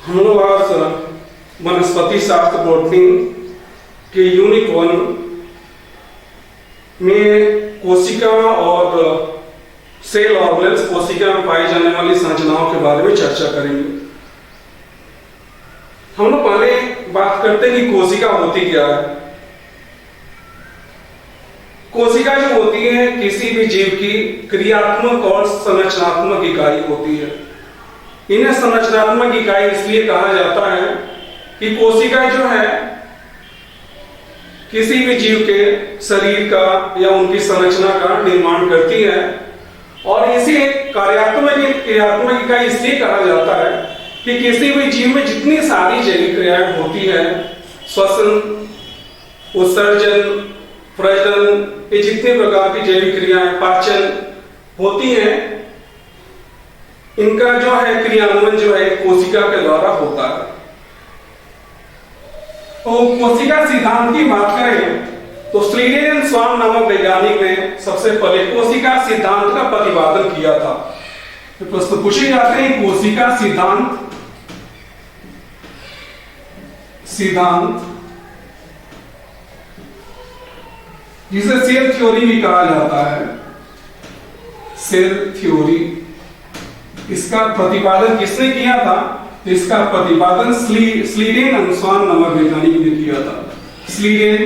हम लोग आज वनस्पति शास्त्र बॉटनी के यूनिट 1 में कोशिका और सेल ऑर्गेनेल्स, कोशिका में पाई जाने वाली संरचनाओं के बारे में चर्चा करेंगे। हम लोग पहले बात करते हैं कि कोशिका होती क्या है। कोशिका जो होती है किसी भी जीव की क्रियात्मक और संरचनात्मक इकाई होती है। इन्हें संरचनात्मक इकाई इसलिए कहा जाता है कि कोशिका जो है किसी भी जीव के शरीर का या उनकी संरचना का निर्माण करती है, और इसी क्रियात्मक इकाई इसलिए कहा जाता है कि किसी भी जीव में जितनी सारी जैविक क्रियाएं होती है, श्वसन, उत्सर्जन, प्रजनन, ये जितने प्रकार की जैविक क्रियाएं, पाचन होती हैं, इनका जो है क्रियान्वयन जो है कोशिका के द्वारा होता है। तो कोशिका सिद्धांत की बात करें तो स्लीडेन एंड स्वान नामक वैज्ञानिक ने सबसे पहले कोशिका सिद्धांत का प्रतिपादन किया था। तो प्रश्न पूछे जाते हैं कोशिका सिद्धांत जिसे सेल थ्योरी भी कहा जाता है, सेल थ्योरी, इसका प्रतिपादन किसने किया था? इसका प्रतिपादन स्लीडेन एंड स्वान नामक वैज्ञानिक ने किया था। स्लीडेन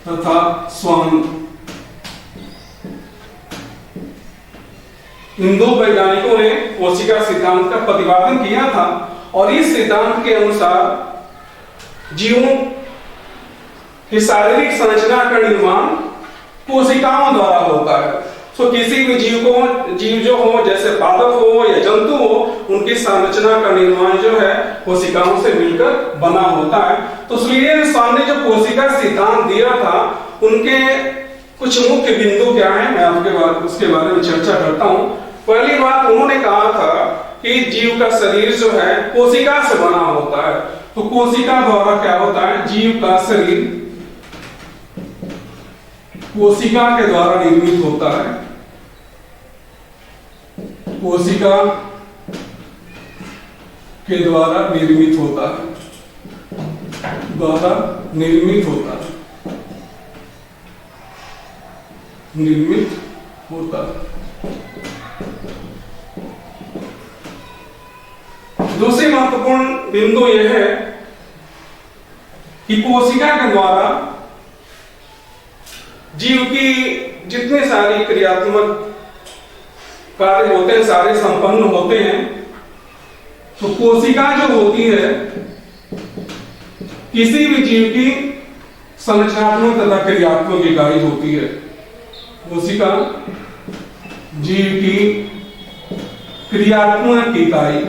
तथा स्वान, इन दो वैज्ञानिकों ने कोशिका सिद्धांत का प्रतिपादन किया था, और इस सिद्धांत के अनुसार जीवों की शारीरिक संरचना का निर्माण कोशिकाओं द्वारा होता है। तो किसी भी जीव जो हो, जैसे पादप हो या जंतु हो, उनकी संरचना का निर्माण जो है कोशिकाओं से मिलकर बना होता है। तो स्लीडेन स्वान ने जो कोशिका सिद्धांत दिया था, उनके कुछ मुख्य बिंदु क्या है, मैं उसके बारे में चर्चा करता हूं। पहली बात, उन्होंने कहा था कि जीव का शरीर जो है कोशिका से बना होता है। तो कोशिका द्वारा क्या होता है, जीव का शरीर कोशिका के द्वारा निर्मित होता है। कोशिका के द्वारा निर्मित होता है, निर्मित होता है। दूसरी महत्वपूर्ण बिंदु यह है कि कोशिका के द्वारा जीव की जितने सारी क्रियात्मक कार्य होते हैं सारे संपन्न होते हैं। तो कोशिका जो होती है किसी भी जीव की संरचनात्मक तथा क्रियात्मक इकाई होती है। कोशिका जीव की क्रियात्मक इकाई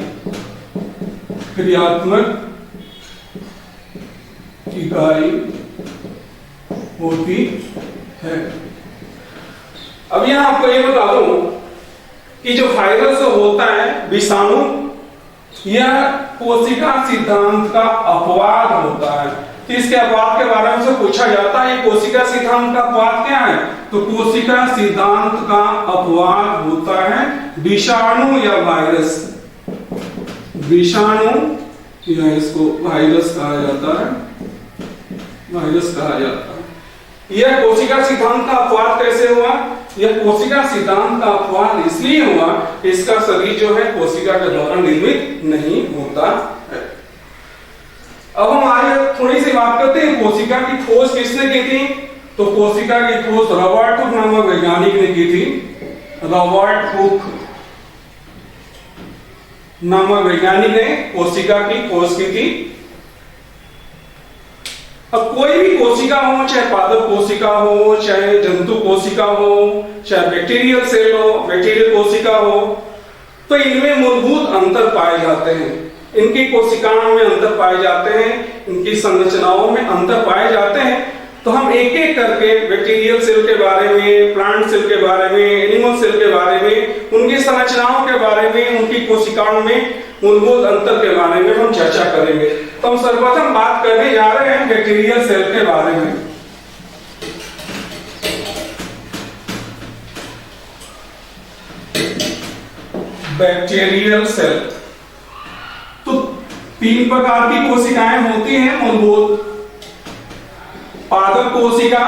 होती है। अब यहां आपको ये बता दूं कि जो वायरस होता है, विषाणु, यह कोशिका सिद्धांत का अपवाद होता है। तो इसके अपवाद के बारे में से पूछा जाता है, कोशिका सिद्धांत का अपवाद क्या है? तो कोशिका सिद्धांत का अपवाद होता है विषाणु या वायरस। विषाणु या इसको वायरस कहा जाता है, यह कोशिका सिद्धांत का अपवाद कैसे हुआ? यह कोशिका सिद्धांत का अपवाद इसलिए हुआ, इसका शरीर जो है कोशिका के द्वारा निर्मित नहीं होता है। अब हम आगे थोड़ी सी बात करते हैं, कोशिका की खोज किसने की थी? तो कोशिका की खोज रॉबर्ट हुक नामक वैज्ञानिक ने की थी। रॉबर्ट हुक नामक वैज्ञानिक ने कोशिका की खोज की थी। अब कोई भी कोशिका हो, चाहे पादप कोशिका हो, चाहे जंतु कोशिका हो, चाहे बैक्टीरियल सेल हो, बैक्टीरियल कोशिका हो, तो इनमें मूलभूत अंतर पाए जाते हैं। इनकी कोशिकाओं में अंतर पाए जाते हैं, इनकी संरचनाओं में अंतर पाए जाते हैं। तो हम एक एक करके बैक्टीरियल सेल के बारे में, प्लांट सेल के बारे में, एनिमल सेल के बारे में, उनकी संरचनाओं के बारे में, उनकी कोशिकाओं में मूलभूत अंतर के बारे में हम चर्चा करेंगे। तो हम सर्वप्रथम बात करने जा रहे हैं बैक्टीरियल सेल के बारे में। Bacterial cell. तो 3 प्रकार की कोशिकाएं होती हैं मूलभूत: पादप कोशिका,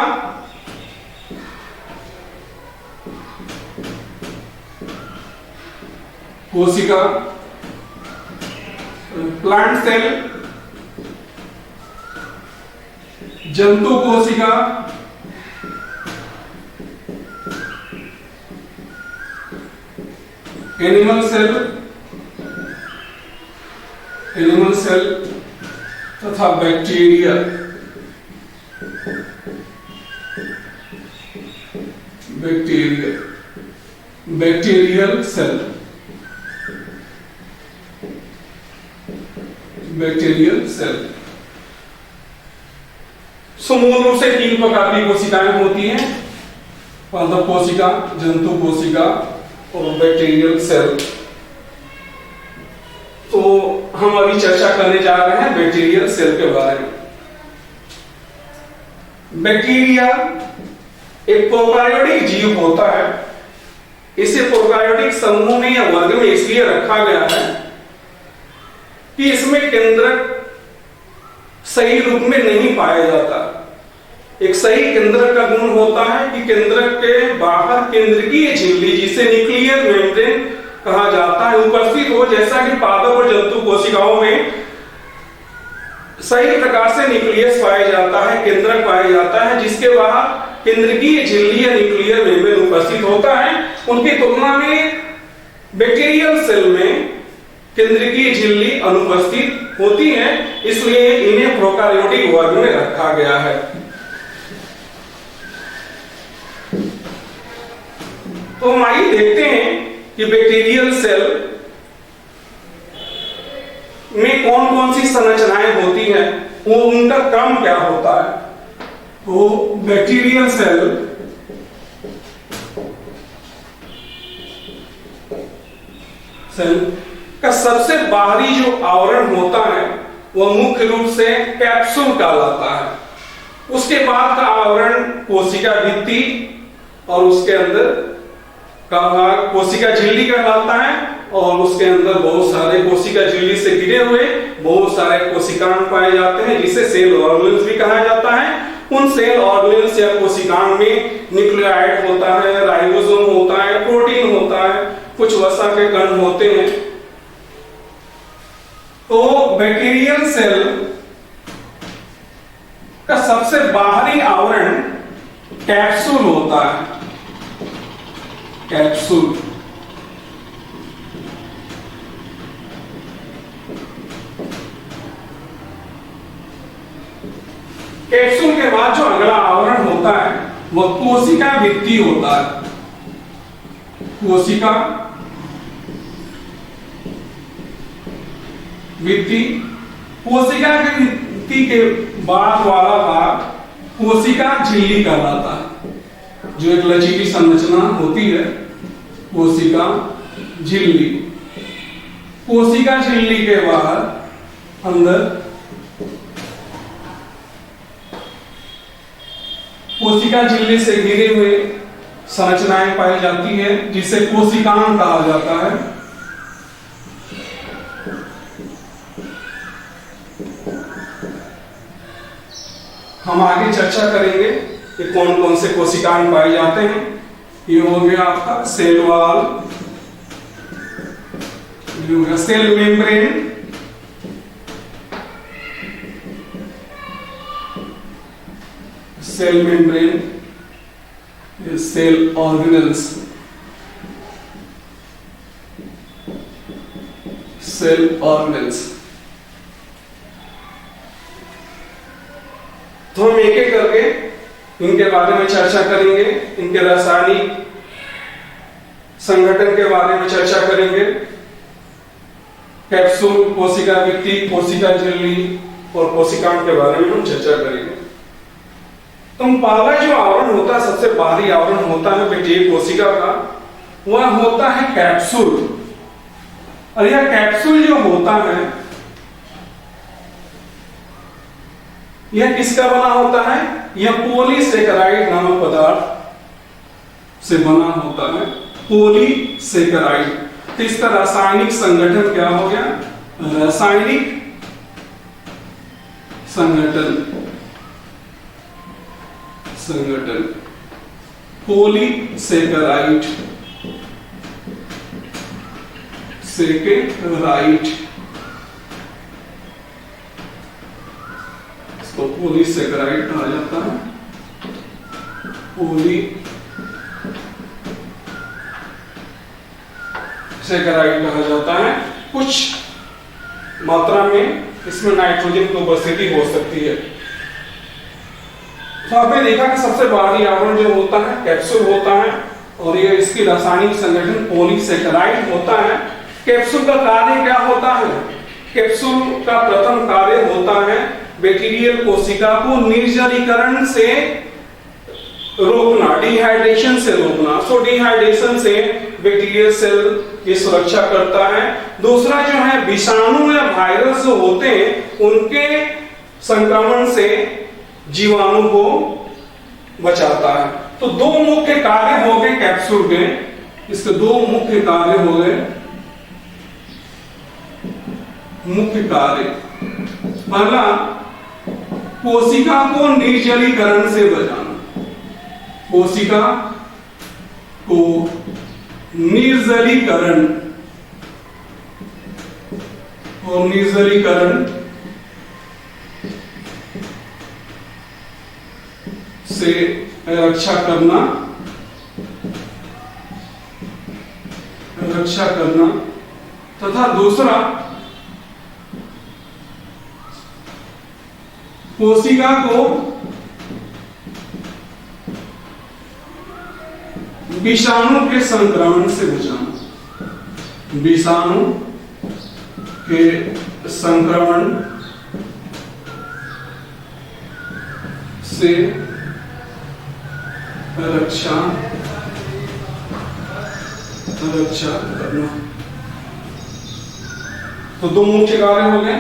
प्लांट सेल, जंतु कोशिका, एनिमल सेल तथा बैक्टीरियल सेल। मूल रूप से 3 प्रकार की कोशिकाएं होती हैं: पादप कोशिका, जंतु कोशिका और बैक्टीरियल सेल। तो हम अभी चर्चा करने जा रहे हैं बैक्टीरियल सेल के बारे में। बैक्टीरिया एक प्रोकार्योटिक जीव होता है। इसे प्रोकार्योटिक समूह में या वर्ग में इसलिए रखा गया है कि इसमें केंद्रक सही रूप में नहीं पाया जाता। एक सही केंद्रक का गुण होता है कि केंद्रक के बाहर केंद्रकीय झिल्ली, जिसे न्यूक्लियर मेम्ब्रेन कहा जाता है, उपस्थित हो। जैसा कि पादप और जंतु कोशिकाओं में सही प्रकार से न्यूक्लियस पाया जाता है, केंद्रक पाया जाता है, जिसके बाहर केंद्रकीय झिल्ली या न्यूक्लियर मेम्ब्रेन उपस्थित होता है। उनकी तुलना में बैक्टीरियल सेल में केंद्रकीय झिल्ली अनुपस्थित होती है, इसलिए इन्हें प्रोकार्योटिक वर्ग में रखा गया है। तो हम आइए देखते हैं कि बैक्टीरियल सेल में कौन कौन सी संरचनाएं होती हैं, वो उनका क्रम क्या होता है। तो बैक्टीरियल सेल का सबसे बाहरी जो आवरण होता है वह मुख्य रूप से कैप्सूल कहलाता है। उसके बाद का आवरण कोशिका भित्ति और उसके अंदर का भाग कोशिका झिल्ली कहलाता है, और उसके अंदर बहुत सारे कोशिका झिल्ली से घिरे हुए बहुत सारे कोशिकांग पाए जाते हैं, जिसे सेल ऑर्गेनेल्स भी कहा जाता है। उन सेल ऑर्गेनेल्स या कोशिकांग में न्यूक्लियोटाइड होता है, राइबोसोम होता है, प्रोटीन होता है, कुछ वसा के कण होते हैं। तो बैक्टीरियल सेल का सबसे बाहरी आवरण कैप्सूल होता है। कैप्सूल के बाद जो अगला आवरण होता है वह कोशिका भित्ति होता है। कोशिका भित्ति, कोशिका की भित्ति के बाद वाला भाग कोशिका झिल्ली कहलाता है, जो एक लचीली संरचना होती है। कोशिका झिल्ली, कोशिका झिल्ली के बाहर अंदर कोशिका झिल्ली से घिरे हुए संरचनाएं पाई जाती है, जिसे कोशिकांग कहा जाता है। हम आगे चर्चा करेंगे कि कौन कौन से कोशिकांग पाए जाते हैं। ये हो गया आपका सेल वॉल, ये हो गया cell membrane, cell membrane, cell organelles, cell organelles. तो हम एक एक करके इनके बारे में चर्चा करेंगे, इनके रासायनिक संगठन के बारे में चर्चा करेंगे। कैप्सूल, कोशिका भित्ति, कोशिका झिल्ली और कोशिकांग के बारे में हम चर्चा करेंगे। तो पहला जो आवरण होता है, सबसे बाहरी आवरण होता है बैक्टीरियल कोशिका का, वह होता है कैप्सूल। और यह कैप्सूल जो होता है यह किसका बना होता है? यह पॉलीसेकेराइड नामक पदार्थ से बना होता है। पॉलीसेकेराइड। तो इसका रासायनिक संगठन क्या हो गया? रासायनिक संगठन पॉलीसेकेराइड। इसको पॉलीसेकेराइड कहा जाता है। पॉलीसेकेराइड कहा जाता है। कुछ मात्रा में इसमें नाइट्रोजन की उपस्थिति हो सकती है। तो आपने देखा कि सबसे बाहरी आवरण जो होता है कैप्सूल होता है, और ये इसकी रासायनिक संगठन पॉलीसेकेराइड होता है। कैप्सूल का कार्य क्या होता है? कैप्सूल का प्रथम कार्य होता है बैक्टीरियल कोशिका को निर्जलीकरण से रोकना, डिहाइड्रेशन से रोकना। सो डिहाइड्रेशन से बैक्टीरियल सेल की सुरक्षा करता है। दूसरा जो है विषाणु या वायरस जो होते हैं उनके संक्रमण से जीवाणु को बचाता है। तो दो मुख्य कार्य हो गए कैप्सूल के। इसके दो मुख्य कार्य हो गए। पहला, कोशिका को निर्जलीकरण से बचाना। कोशिका को निर्जलीकरण से रक्षा करना तथा दूसरा, कोशिका को विषाणु के संक्रमण से बचाना। विषाणु के संक्रमण से रक्षा करना। तो दो मुख्य कार्य हो गए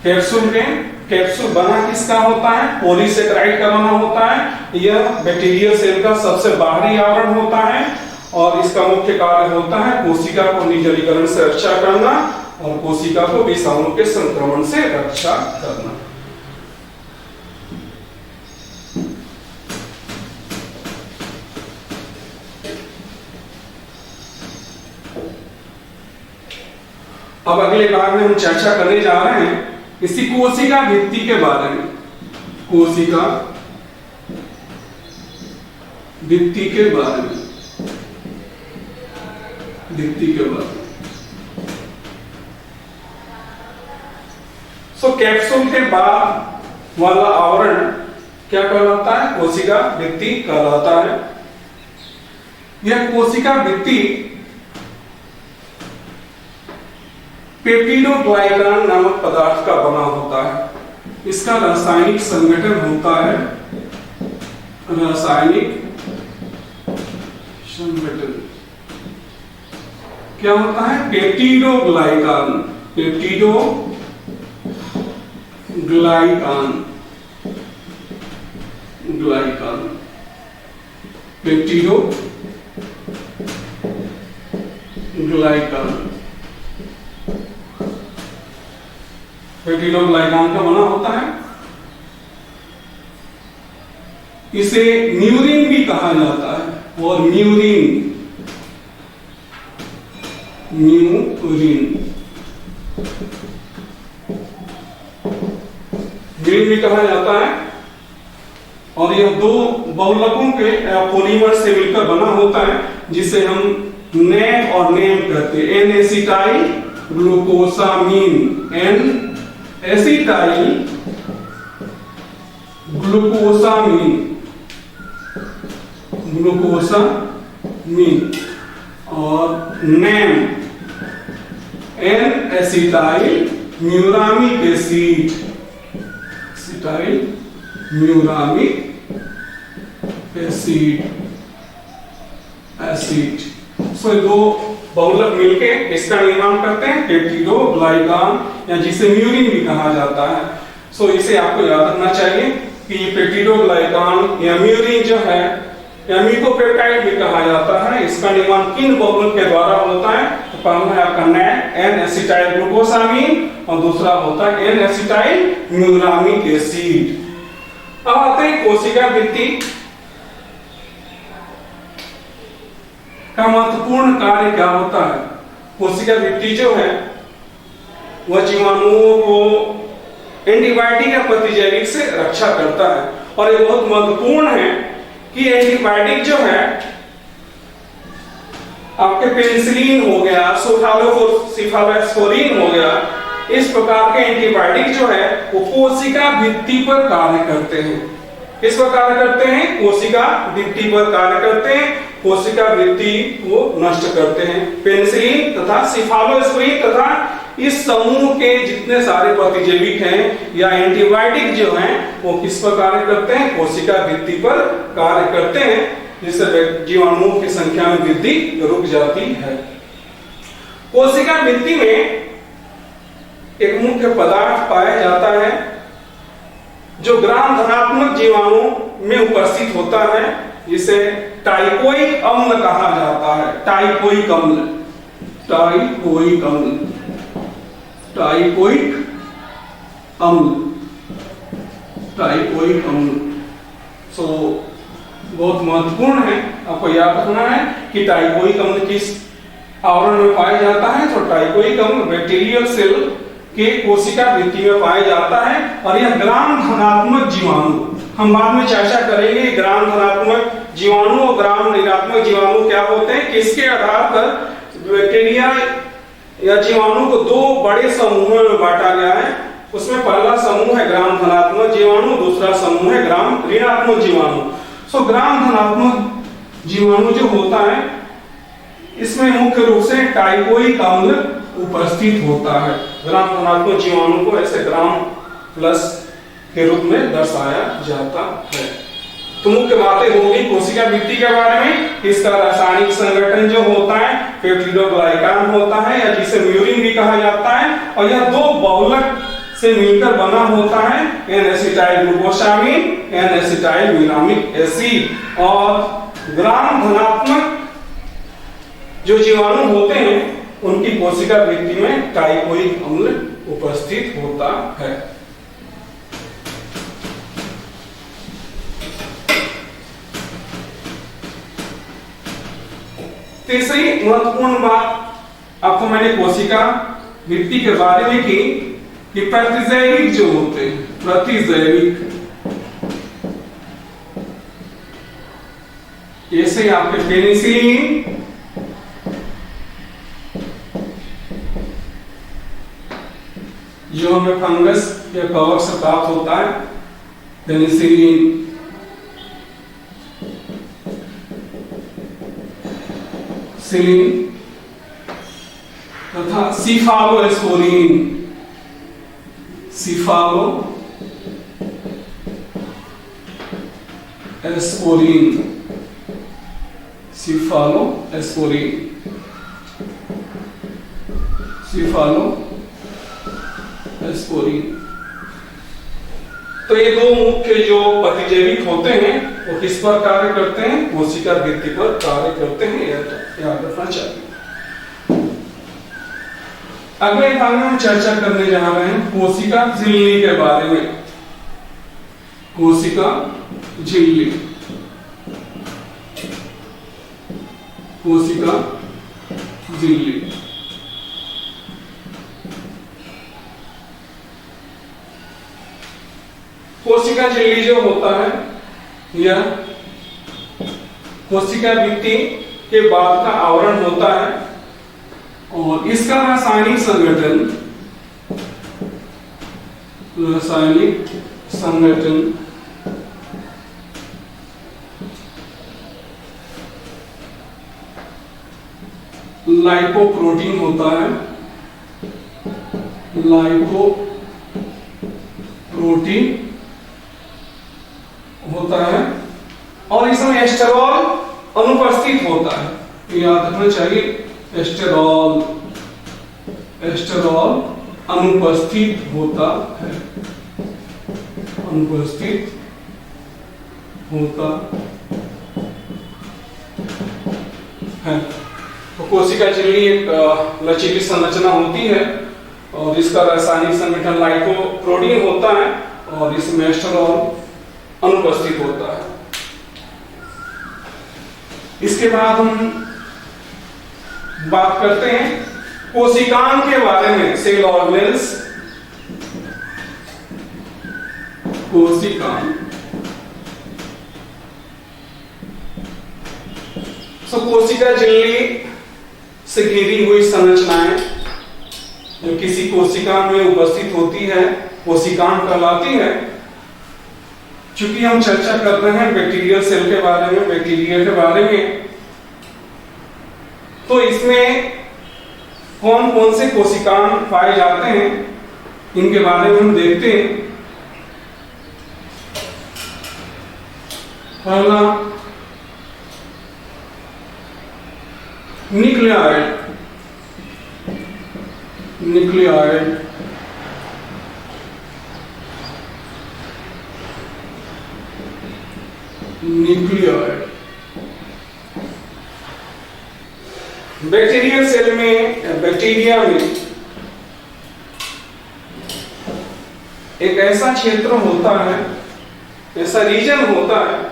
कैप्सूल के। कैप्सूल बना किसका होता है? पॉलीसेकेराइड का बना होता है। यह बैक्टीरियल सेल का सबसे बाहरी आवरण होता है और इसका मुख्य कार्य होता है कोशिका को निर्जलीकरण से रक्षा करना और कोशिका को विषाणु के संक्रमण से रक्षा करना। अब अगले भाग में हम चर्चा करने जा रहे हैं इसी कोशिका भित्ति के बारे में। कोशिका भित्ति के बारे में। सो कैप्सूल के बाद वाला आवरण क्या कहलाता है? कोशिका भित्ति कहलाता है। यह कोशिका भित्ति पेप्टिडोग्लाइकान नामक पदार्थ का बना होता है। इसका रासायनिक संगठन होता है क्या होता है? पेप्टिडोग्लाइकान। पेप्टिडोग्लाइकान का बना होता है। इसे म्यूरिन भी कहा जाता है और म्यूरिन भी कहा जाता है। और यह दो बहुलकों के पॉलीमर से मिलकर बना होता है जिसे हम नेम और नेम कहते हैं। N acetyl glucosamine, N acetyl glucosamine और name N acetyl muramic acid. So दो बहुलक मिलके इसका निर्माण करते हैं पेप्टिडोग्लाइकान या जिसे म्यूरिन भी कहा जाता है। सो इसे आपको याद रखना चाहिए कि पेप्टिडोग्लाइकान या म्यूरिन जो है या म्यूकोपेप्टाइड भी कहा जाता है। इसका निर्माण किन बहुलक के द्वारा होता है? तो पहला है आपका NAD एन एसिटाइल ग्लूकोसामीन और दूसरा होता है एन एसिटाइल म्यूरामिक एसिड। अब आते हैं कोशिका भित्ति का महत्वपूर्ण कार्य क्या होता है। कोशिका भित्ति जो है वह जीवाणुओं को एंटीबायोटिक या प्रतिजैविक से रक्षा करता है और ये बहुत महत्वपूर्ण है कि एंटीबायोटिक जो है आपके पेनिसिलिन हो गया, सिफालोस्पोरिन हो गया, इस प्रकार के एंटीबायोटिक जो है वो कोशिका भित्ति पर कार्य करते हैं। किस पर कार्य करते हैं? कोशिका भित्ति पर कार्य करते हैं, कोशिका भित्ति को नष्ट करते हैं। पेनिसिलिन तथा सिफालोस्पोरिन तथा इस समूह के जितने सारे प्रतिजैविक हैं या एंटीबायोटिक जो हैं वो किस पर कार्य करते हैं? कोशिका भित्ति पर कार्य करते हैं, जिससे जीवाणुओं की संख्या में वृद्धि रुक जाती है। कोशिका भित्ति में एक मुख्य पदार्थ पाया जाता है जो ग्राम धनात्मक जीवाणु में उपस्थित होता है, जिसे टाइकोइक अम्ल कहा जाता है। टाइकोइक अम्ल, टाइकोइक अम्ल, टाइकोइक अम्ल, टाइकोइक अम्ल। सो बहुत महत्वपूर्ण है, आपको याद रखना है कि टाइकोइक अम्ल किस आवरण में पाया जाता है। तो टाइकोइक अम्ल बैक्टीरियल सेल के कोशिका भित्ति में पाया जाता है और यह ग्राम धनात्मक जीवाणु, हम बाद में चर्चा करेंगे ग्राम धनात्मक जीवाणु और ग्राम ऋणात्मक जीवाणु क्या होते हैं, किसके आधार पर बैक्टीरिया या जीवाणु को दो बड़े समूहों में बांटा गया है। उसमें पहला समूह है ग्राम धनात्मक जीवाणु, दूसरा समूह है ग्राम ऋणात्मक जीवाणु। सो ग्राम धनात्मक जीवाणु जो होता है इसमें मुख्य रूप से टाइकोइक अम्ल उपस्थित होता है। ग्राम धनात्मक जीवाणु को ऐसे ग्राम प्लस के रूप में दर्शाया जाता है। तो मुख्य बातें होगी कोशिका भित्ति के बारे में। इसका रासायनिक संगठन जो होता है पेप्टिडोग्लाइकान होता है या जिसे म्यूरिन भी कहा जाता है, और यह दो बहुलक से मिलकर बना होता है, N acetyl glucosamine, N acetyl muramic acid. और ग्राम धनात्मक जो जीवाणु होते हैं उनकी कोशिका भित्ति में टाइकोइक अम्ल उपस्थित होता है। तीसरी महत्वपूर्ण बात आपको मैंने कोशिका भित्ति के बारे में की कि प्रतिजैविक जो होते हैं, प्रतिजैविक जैसे आपके पेनिसिलिन, जो हमें फंगस या कवक से प्राप्त होता है, पेनिसिलिन, सिलिन तथा सिफालोस्पोरिन, सिफालोस्पोरिन, सिफालोस्पोरिन, सिफालोस्पोरिन। तो ये दो मुख्य जो प्रतिजैविक होते हैं वो किस पर कार्य करते हैं? कोशिका भित्ति पर कार्य करते हैं, यह तो याद रखना चाहिए। अगले भाग में हम चर्चा करने जा रहे हैं कोशिका झिल्ली के बारे में। कोशिका झिल्ली, कोशिका झिल्ली। कोशिका झिल्ली जो होता है यह कोशिका भित्ति के बाद का आवरण होता है और इसका रासायनिक संगठन लाइपोप्रोटीन होता है, लाइपोप्रोटीन होता है और इसमें एस्टेरॉल अनुपस्थित होता है, याद रखना चाहिए। एस्टेरॉल अनुपस्थित होता है, अनुपस्थित होता है। तो कोशिका झिल्ली एक लचीली संरचना होती है और इसका रासायनिक संगठन लाइकोप्रोटीन होता है और इसमें एस्टेरोल अनुपस्थित होता है। इसके बाद हम बात करते हैं कोशिकाओं के बारे में, सेल ऑर्गेनेल्स। कोशिकाएं कोशिका झिल्ली से घिरी हुई संरचनाएं जो किसी कोशिका में उपस्थित होती है कोशिकाएं कहलाती है। चूंकि हम चर्चा कर रहे हैं बैक्टीरियल सेल के बारे में, बैक्टीरिया के बारे में, तो इसमें कौन कौन से कोशिकाएं पाए जाते हैं इनके बारे में हम देखते हैं। पहला nucleoid. Nucleoid nucleoid bacterial cell में, बैक्टीरिया में एक ऐसा क्षेत्र होता है, ऐसा रीजन होता है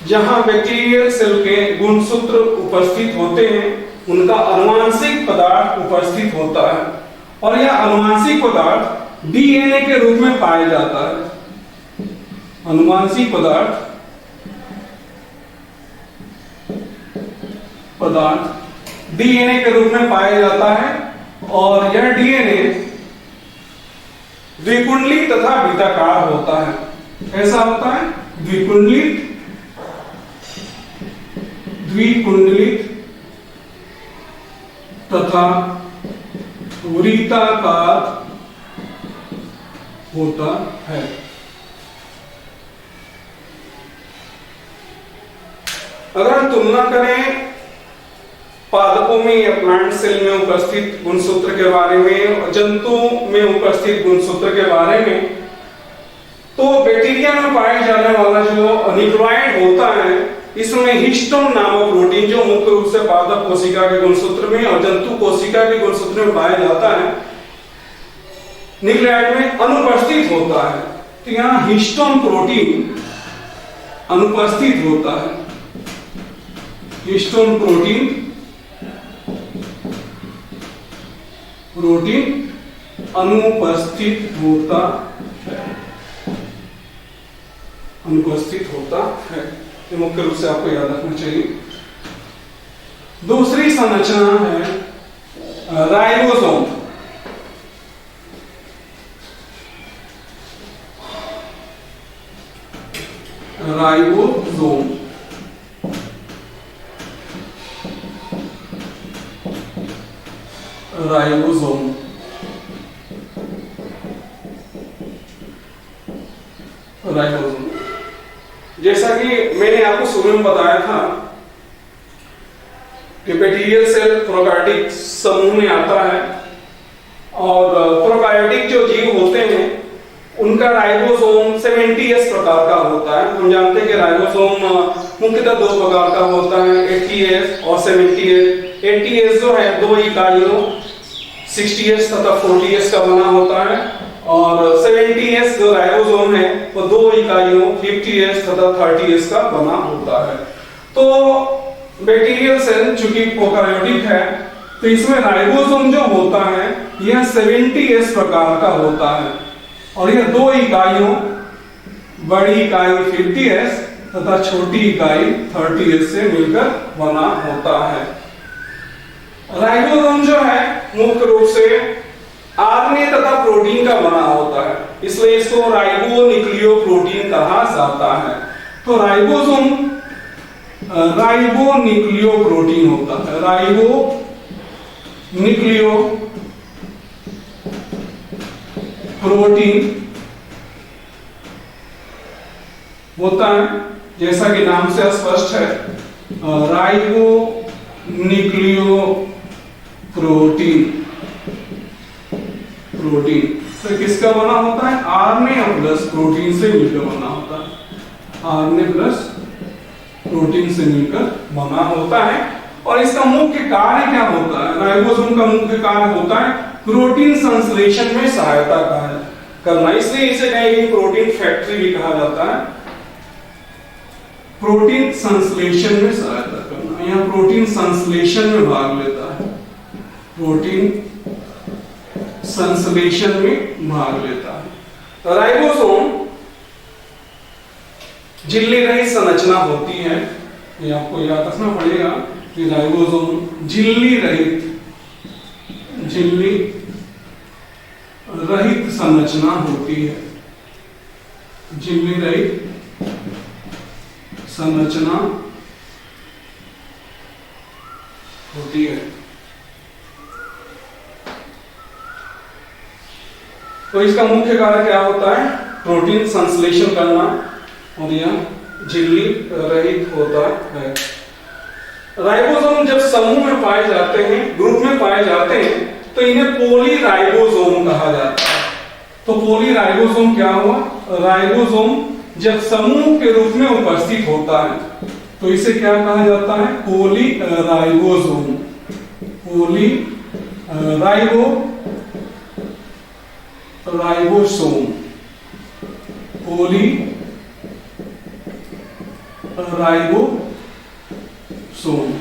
जहां बैक्टीरियल सेल के गुणसूत्र उपस्थित होते हैं, उनका आनुवंशिक पदार्थ उपस्थित होता है और यह आनुवंशिक पदार्थ डीएनए के रूप में पाया जाता है। आनुवंशिक पदार्थ डीएनए के रूप में पाया जाता है और यह डीएनए द्विकुंडलित तथा वृत्ताकार होता है। कैसा होता है? द्विकुंडलित तथा वृत्ताकार होता है। अगर हम तुलना करें पादपों में या प्लांट सेल में उपस्थित गुणसूत्र के बारे में और जंतु में उपस्थित गुणसूत्र के बारे में, तो बैक्टीरिया में पाए जाने वाला जो न्यूक्लियाइड होता है, इसमें हिस्टोन नामक प्रोटीन जो मुख्य रूप से पादप कोशिका के गुणसूत्र में और जंतु कोशिका के गुणसूत्र में पाया जाता है, न्यूक्लियाइड में अनुपस्थित होता है। तो यहां हिस्टोन प्रोटीन अनुपस्थित होता है। हिस्टोन प्रोटीन अनुपस्थित होता है। ये मुख्य रूप से आपको याद रखना चाहिए। दूसरी संरचना है राइबोसोम। राइबोसोम राइबोसोम राइबोसोम जैसा कि मैंने आपको शुरू में बताया था कि बैक्टीरियल सेल प्रोकार्योटिक समूह में आता है और प्रोकार्योटिक जो जीव होते हैं उनका राइबोसोम 70S प्रकार का होता है। हम जानते हैं कि राइबोसोम मुख्यतः दो प्रकार का होता है, 80S और 70S। 80S जो है दो इकाइयों 60S तथा 40S का बना होता है और 70S जो राइबोसोम है वो दो इकाइयों 50S तथा 30S का बना होता है। तो बैक्टीरियल सेल चूंकि प्रोकार्योटिक है तो इसमें राइबोसोम जो होता है यह 70S प्रकार का होता है और यह दो इकाइयों, बड़ी इकाई 50S तथा छोटी इकाई 30S से मिलकर बना होता है। राइबोसोम जो है मुख्य रूप से आरएनए तथा प्रोटीन का बना होता है, इसलिए इसको राइबो न्यूक्लियोप्रोटीन कहा जाता है। तो राइबोसोम राइबो न्यूक्लियोप्रोटीन होता है। राइबो न्यूक्लियो प्रोटीन होता है, जैसा कि नाम से स्पष्ट है, राइबो न्यूक्लियो प्रोटीन। तो किसका बना होता है? आरएनए प्लस प्रोटीन से मिलकर बना होता है। आरएनए प्लस प्रोटीन से मिलकर बना होता है और इसका मुख्य कार्य क्या होता है? राइबोसोम का मुख्य कार्य होता है प्रोटीन संश्लेषण में सहायता करना, इसलिए इसे कहीं प्रोटीन फैक्ट्री भी कहा जाता है। प्रोटीन संश्लेषण में सहायता करना, यह प्रोटीन संश्लेषण में भाग लेता है, प्रोटीन संश्लेषण में भाग लेता है। राइबोसोम झिल्ली रहित संरचना होती है, ये आपको याद रखना पड़ेगा कि राइबोसोम झिल्ली रहित संरचना होती है, झिल्ली रहित संरचना होती है। तो इसका मुख्य कार्य क्या होता है? प्रोटीन संश्लेषण करना, और यह झिल्ली रहित होता है। राइबोसोम जब समूह में पाए जाते हैं, ग्रुप में पाए जाते हैं, तो इन्हें पॉलीराइबोसोम कहा जाता है। तो पॉलीराइबोसोम क्या हुआ? राइबोसोम जब समूह के रूप में उपस्थित होता है तो इसे क्या कहा जाता है? पॉलीराइबोसोम। राइबोसोम, राइबोसोम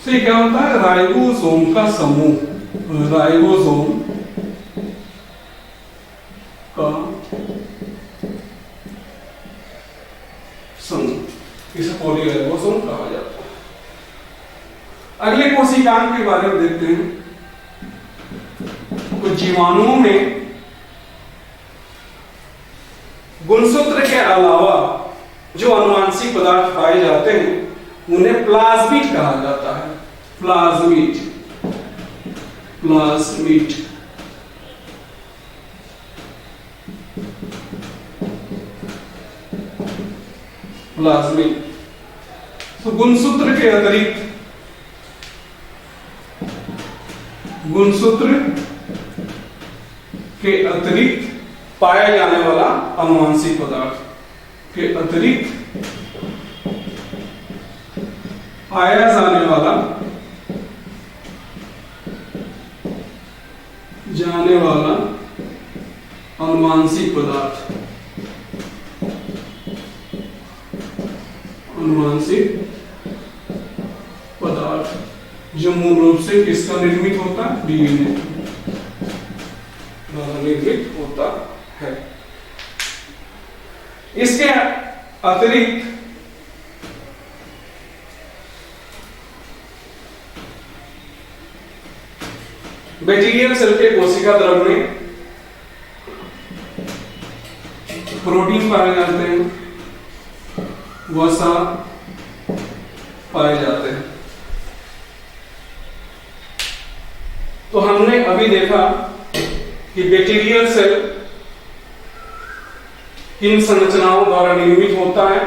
से क्या होता है? राइबोसोम का समूह, राइबोसोम का समूह, इसे पॉलीराइबोसोम कहा जाता है। अगले कोशिकांग के बारे में देखते हैं। कुछ जीवाणुओं में गुणसूत्र के अलावा जो अनुवांशिक पदार्थ पाए जाते हैं उन्हें प्लाज्मिड कहा जाता है। Plasmid, plasmid. प्लाज्मिड तो गुणसूत्र के अतिरिक्त, गुणसूत्र के अतिरिक्त पाया जाने वाला अनुवांशिक पदार्थ के अतिरिक्त पाया जाने वाला अनुवांशिक पदार्थ, अनुवांशिक पदार्थ जो मूल रूप से किसका निर्मित होता है? डीएनए द्वारा निर्मित होता है। इसके अतिरिक्त बैक्टीरियल सेल के कोशिका द्रव में प्रोटीन पाए जाते हैं, वसा पाए जाते हैं। तो हमने अभी देखा कि बैक्टीरियल सेल किन संरचनाओं द्वारा निर्मित होता है।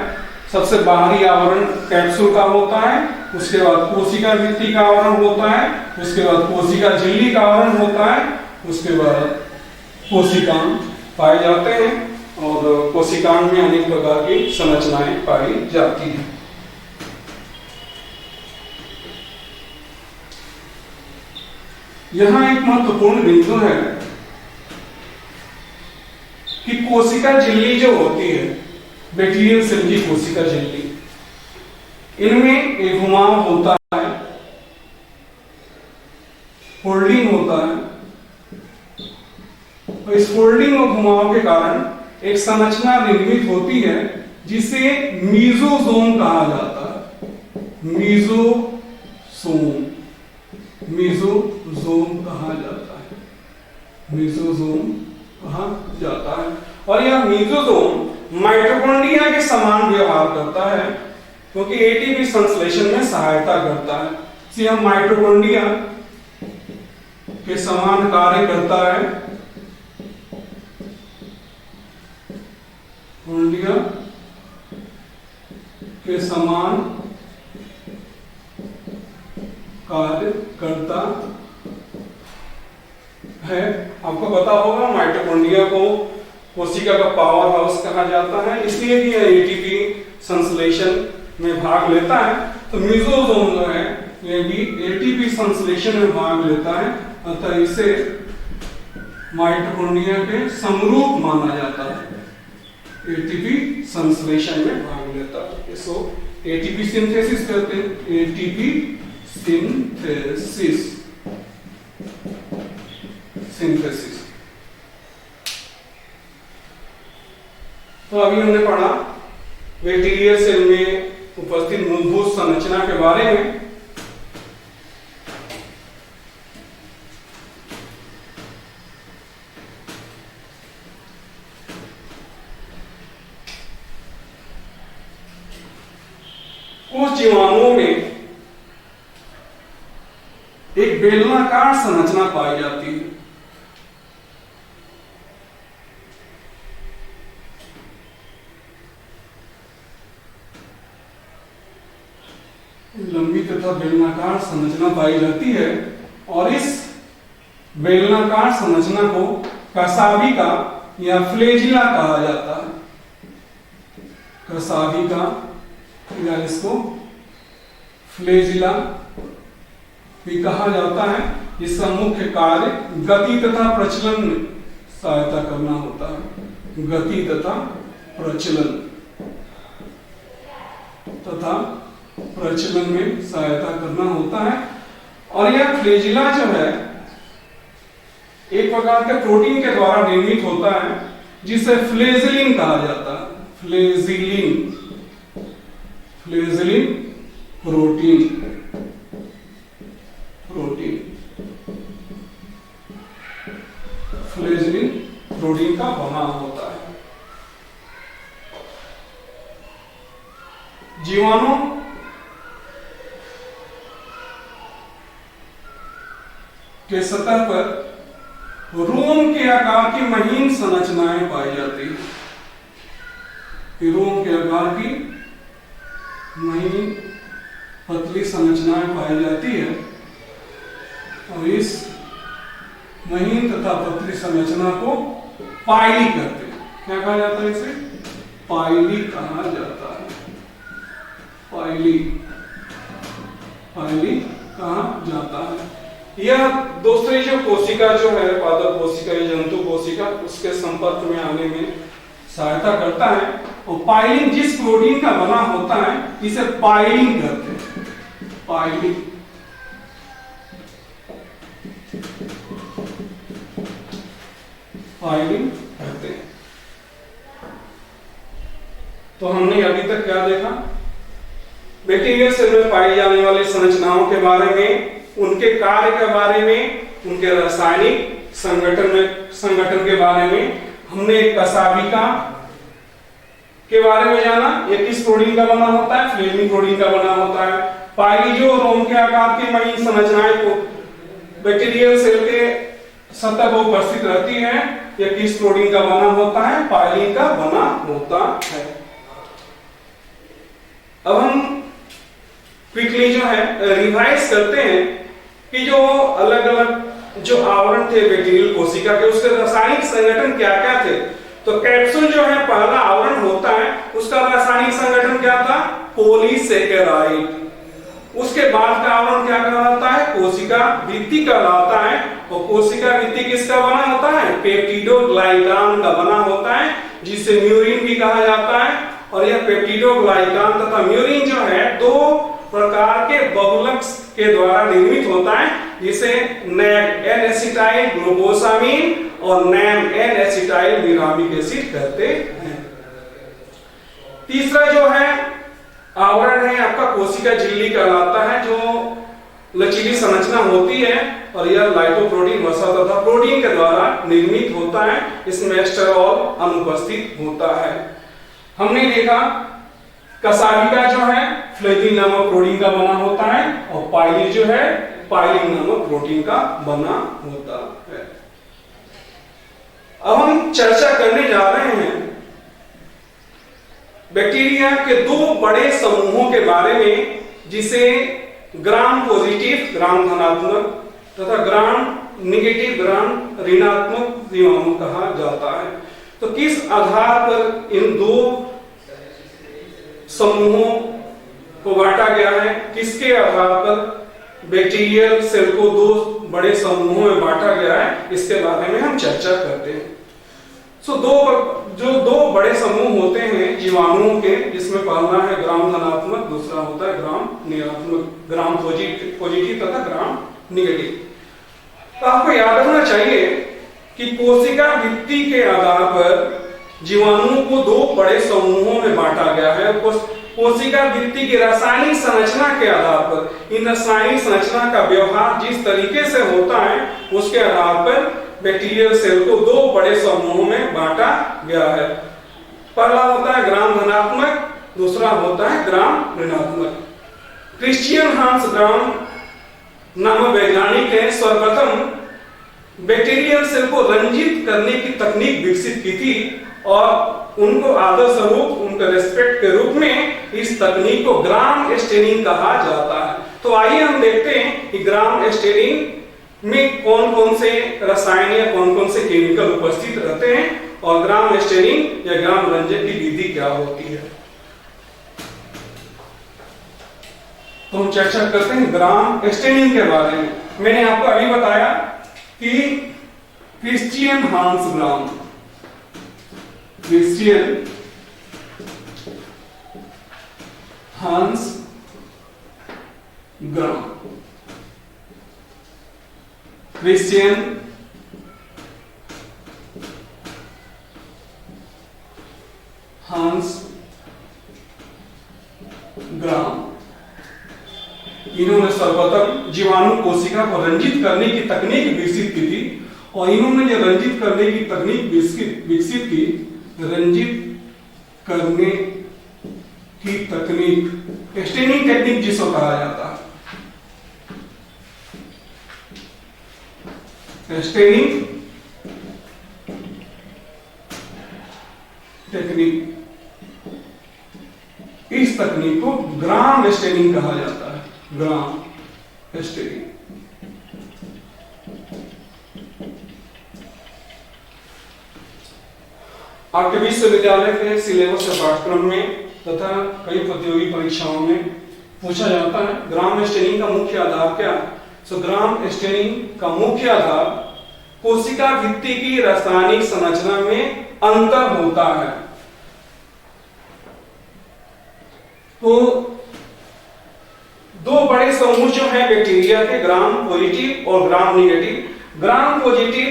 सबसे बाहरी आवरण कैप्सूल का होता है, उसके बाद कोशिका भित्ति का आवरण होता है, उसके बाद कोशिका झिल्ली का आवरण होता है, उसके बाद कोशिकांग पाए जाते हैं और कोशिकांग में अनेक प्रकार की संरचनाएं पाई जाती हैं। यहां एक महत्वपूर्ण बिंदु है कि कोशिका झिल्ली जो होती है, बैक्टीरियल सेल की कोशिका झिल्ली, इनमें एक घुमाव होता है, फोल्डिंग होता है। तो इस फोल्डिंग और घुमाव के कारण एक संरचना निर्मित होती है जिसे मीजोसोम कहा जाता है। मीजोसोम, मीजोसोम कहा जाता है, मीजोसोम कहा जाता है। और यह मीजोसोम माइटोकॉन्ड्रिया के समान व्यवहार करता है क्योंकि एटीपी संश्लेषण में सहायता करता है। इसलिए यह माइटोकॉन्ड्रिया के समान कार्य करता है, कॉन्ड्रिया के समान कार्य करता है। आपको पता होगा माइटोकॉन्ड्रिया को कोशिका का पावर हाउस कहा जाता है, इसलिए कि यह एटीपी संश्लेषण में भाग लेता है। तो म्यूकोसोम जो है ये भी एटीपी संश्लेषण में भाग लेता है, अतः इसे माइटोकॉन्ड्रिया के समरूप माना जाता है। एटीपी संश्लेषण में भाग लेता है, इसको एटीपी सिंथेसिस कहते हैं। ATP synthesis. तो अभी हमने पढ़ा बैक्टीरियल सेल में उपस्थित मूलभूत संरचना के बारे में। कुछ जीवाणुओं में एक बेलनाकार संरचना पाई जाती है। लंबी तथा बेलनाकार संरचना पाई जाती है और इस बेलनाकार संरचना को कसाविका या फ्लेजिला कहा जाता है। कसाविका या इसको फ्लेजिला भी कहा जाता है। इसका मुख्य कार्य गति तथा प्रचलन में सहायता करना होता है। गति तथा प्रचलन में सहायता करना होता है। और यह फ्लेजिला जो है एक प्रकार के प्रोटीन के द्वारा निर्मित होता है, जिसे फ्लेजिलिन कहा जाता है। फ्लेजिलिन प्रोटीन फ्लेजिलिन प्रोटीन का बना होता है। जीवाणु के सतह पर रोम के आकार की महीन संरचनाएं पाई जाती है। रोम के आकार की महीन पतली संरचनाएं पाई जाती है और इस महीन तथा पतली संरचना को पाइली कहते हैं। क्या कहा जाता है इसे? पाइली कहा जाता है। पाइली कहा जाता है। यह दूसरी जो कोशिका जो है, पादप कोशिका या जंतु कोशिका, उसके संपर्क में आने में सहायता करता है। और पाइलिंग जिस प्रोटीन का बना होता है इसे पाइलिंग कहते हैं। पाइलिंग कहते हैं। तो हमने अभी तक क्या देखा? बैक्टीरियल सेल में पाई जाने वाली संरचनाओं के बारे में, उनके कार्य के बारे में, उनके रासायनिक संगठन के बारे में। हमने कसाविका के बारे में जाना, ये किस प्रोटीन का बना होता है? फ्लेजिलिन प्रोटीन का बना होता है। पाइली जो रोम के आकार की महीन संरचनाएं को बैक्टीरियल सेल के सतह पर उपस्थित रहती है, यह किस प्रोटीन का बना होता है? पाइलिन का बना होता है। अब हम क्विकली जो है रिवाइज करते हैं कि जो अलग अलग जो आवरण थे बैक्टीरियल कोशिका के, उसके रासायनिक संगठन क्या क्या थे। तो कैप्सूल जो है पहला आवरण होता है, उसका रासायनिक संगठन क्या था? पॉलीसेकेराइड। उसके बाद का आवरण क्या कहलाता है? कोशिका भित्ति कहलाता है। और कोशिका भित्ति किसका बना होता है? पेप्टिडोग्लाइकान का बना होता है, जिसे म्यूरिन भी कहा जाता है। और यह पेप्टिडोग्लाइकान तथा म्यूरिन जो है दो प्रकार के बहुलक के द्वारा निर्मित होता है, जिसे नैम एन एसिटाइल ग्लूकोसामीन और नैम एन एसिटाइल ग्लिसरामिक एसिड कहते हैं। तीसरा जो है आवरण है आपका कोशिका झिल्ली कहलाता है, जो लचीली संरचना होती है और यह लाइपोप्रोटीन वसा तथा प्रोटीन के द्वारा निर्मित होता है। इसमें एस्टेरॉल अनुपस्थित होता है। हमने देखा कसाविका जो है फ्लेजिलिन नामक प्रोटीन का बना होता है और पाइली जो है पाइलिन नामक प्रोटीन का बना होता है। अब हम चर्चा करने जा रहे हैं बैक्टीरिया के दो बड़े समूहों के बारे में, जिसे ग्राम पॉजिटिव ग्राम धनात्मक तथा ग्राम निगेटिव ग्राम ऋणात्मक जीवाणु कहा जाता है। तो किस आधार पर इन दो समूहों को बांटा गया है, किसके आधार पर बैक्टीरियल सेल को दो बड़े समूहों में बांटा गया है, इसके बारे में हम चर्चा करते हैं। दो बड़े समूह होते हैं जीवाणुओं के, जिसमें पहला है ग्राम धनात्मक, दूसरा होता है ग्राम ऋणात्मक, ग्राम पॉजिटिव तथा ग्राम निगेटिव। तो आपको याद रखना चाहिए कि कोशिका भित्ति के आधार पर जीवाणुओं को दो बड़े समूहों में बांटा गया है। कोशिका भित्ति की रासायनिक संरचना के आधार पर, इन रासायनिक संरचना का व्यवहार जिस तरीके से होता है उसके आधार पर बैक्टीरियल सेल को दो बड़े समूहों में बांटा गया है। पहला होता है ग्राम धनात्मक, दूसरा होता है ग्राम ऋणात्मक। क्रिश्चियन हांस ग्राम नामक वैज्ञानिक ने सर्वप्रथम बैक्टीरियल सेल को रंजित करने की तकनीक विकसित की थी और उनको आदर्श रूप, उनके रेस्पेक्ट के रूप में इस तकनीक को ग्राम स्टेनिंग कहा जाता है। तो आइए हम देखते हैं कि ग्राम स्टेनिंग में कौन कौन से रसायन या कौन कौन से केमिकल उपस्थित रहते हैं और ग्राम स्टेनिंग या ग्राम रंजन की विधि क्या होती है। तो हम चर्चा करते हैं ग्राम स्टेनिंग के बारे में। मैंने आपको अभी बताया कि क्रिश्चियन हांस ग्राम, क्रिश्चियन हांस ग्राम, क्रिश्चियन हांस ग्राम, इन्होंने सर्वप्रथम जीवाणु कोशिका को रंजित करने की तकनीक विकसित की थी और इन्होंने जो रंजित करने की तकनीक विकसित की, रंजित करने की तकनीक स्टेनिंग टेक्निक जिसको कहा जाता है, स्टेनिंग टेक्निक, इस तकनीक को ग्राम स्टेनिंग कहा जाता है। ग्राम स्टेनिंग आपके विश्वविद्यालय के सिलेबस के पाठ्यक्रम में तथा कई प्रतियोगी परीक्षाओं में पूछा जाता है ग्राम स्टेनिंग का मुख्य आधार क्या है। ग्राम स्टेनिंग का मुख्य आधार कोशिका भित्ति की रासायनिक संरचना में अंतर होता है। तो दो बड़े समूह जो है बैक्टीरिया के, ग्राम पॉजिटिव और ग्राम निगेटिव। ग्राम पॉजिटिव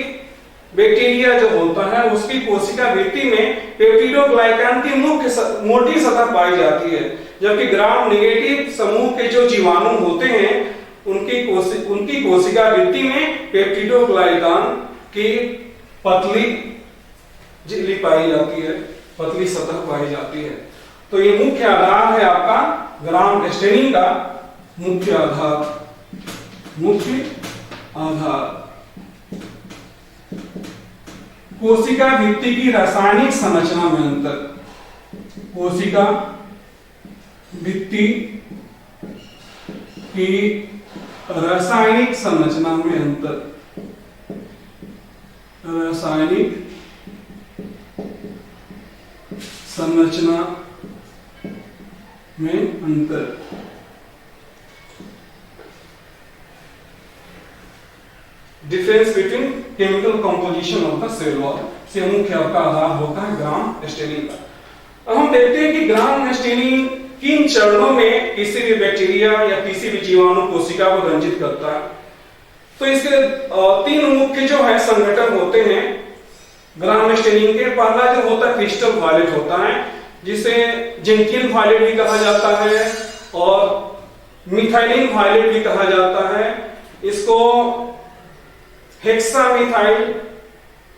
बैक्टीरिया जो होता है उसकी कोशिका भित्ति में पेप्टिडोग्लाइकान की मोटी सतह पाई जाती है, जबकि ग्राम निगेटिव समूह के जो जीवाणु होते हैं उनकी कोशिका भित्ति में पेप्टिडोग्लाइकान की पतली झिल्ली पाई जाती है, पतली सतह पाई जाती है। तो ये मुख्य आधार है आपका ग्राम स्टेनिंग का मुख्य आधार कोशिका भित्ति की रासायनिक संरचना में अंतर, कोशिका भित्ति की रासायनिक संरचना में अंतर, रासायनिक संरचना में अंतर। Difference between chemical composition of the cell wall से मुख्य आपका आधार होता है ग्राम स्टेनिंग का। अब हम देखते हैं कि ग्राम स्टेनिंग किन चरणों में किसी भी बैक्टीरिया या किसी भी जीवाणु कोशिका को रंजित करता है। तो इसके तीन मुख्य जो है संगठन होते हैं ग्राम स्टेनिंग के। पहला जो होता है क्रिस्टल वायलेट होता है, जिसे जेंकिन वायलेट भी कहा जाता है और मिथाइलिन वायलेट भी कहा जाता है। इसको हेक्सामिथाइल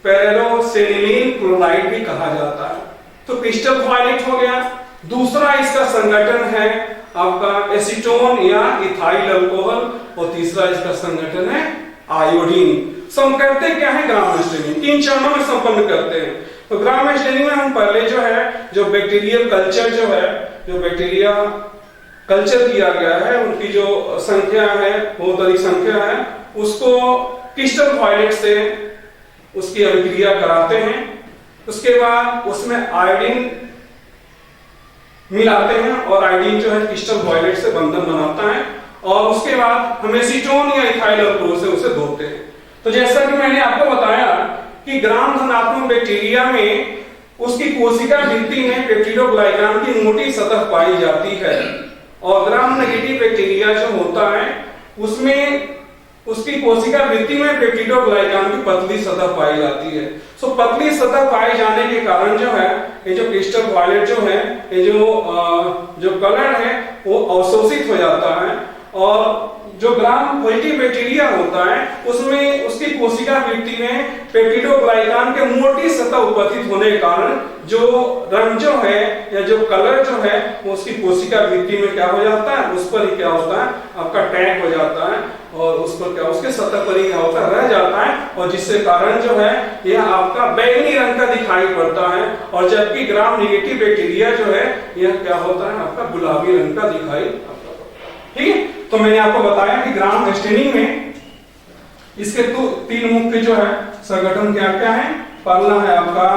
पैरेलोसेनिलीन क्लोराइड भी कहा जाता है। तो क्रिस्टल वायलेट हो गया। दूसरा इसका संगठन है आपका एसीटोन या इथाइल अल्कोहल और तीसरा इसका संगठन है आयोडीन। हम करते क्या है ग्राम स्टेनिंग, किन चरणों में संपन्न करते हैं। तो ग्राम स्टेनिंग में हम पहले जो है जो बैक्टीरियल कल्चर जो है, जो बैक्टीरिया कल्चर किया गया है उनकी जो संख्या है, बहुत अधिक संख्या है, उसको क्रिस्टल वायलेट से उसकी अभिक्रिया कराते हैं। उसके बाद उसमें आयोडीन मिलाते हैं और आयोडीन जो है क्रिस्टल वायलेट से बंधन बनाता है और उसके बाद हम एसीटोन या इथाइल अल्कोहल से उसे धोते हैं। तो जैसा कि मैंने आपको बताया कि ग्राम धनात्मक बैक्टीरिया में उसकी कोशिका भित्ति में पेप्टिडोग्लाइकान की मोटी सतह पाई जाती है और ग्राम नेगेटिव बैक्टीरिया जो होता है उसमें उसकी कोशिका भित्ति में पेप्टिडोग्लाइकान की पतली सतह पाई जाती है। सो पतली सतह पाए जाने के कारण जो है ये जो क्रिस्टल वायलेट जो है ये जो कलर है वो अवशोषित हो जाता है और जो ग्राम पॉजिटिव बैक्टीरिया होता है उसमें उसकी कोशिका भित्ति में पेप्टिडोग्लाइकान के मोटी सतह उपस्थित होने के कारण जो रंग जो है या जो कलर जो है वो उसकी कोशिका भित्ति में क्या हो जाता है, उस पर ही क्या होता है आपका टैग हो जाता है और उस पर क्या उसके सतह पर ही क्या होता है रह जाता है और जिससे कारण जो है यह आपका बैंगनी रंग का दिखाई पड़ता है और जबकि ग्राम नेगेटिव बैक्टीरिया जो है यह क्या होता है आपका गुलाबी रंग का दिखाई पड़ता है। ठीक है, तो मैंने आपको बताया कि ग्राम स्टेनिंग में इसके तो तीन मुख्य जो है संगठन क्या क्या है। पहला है आपका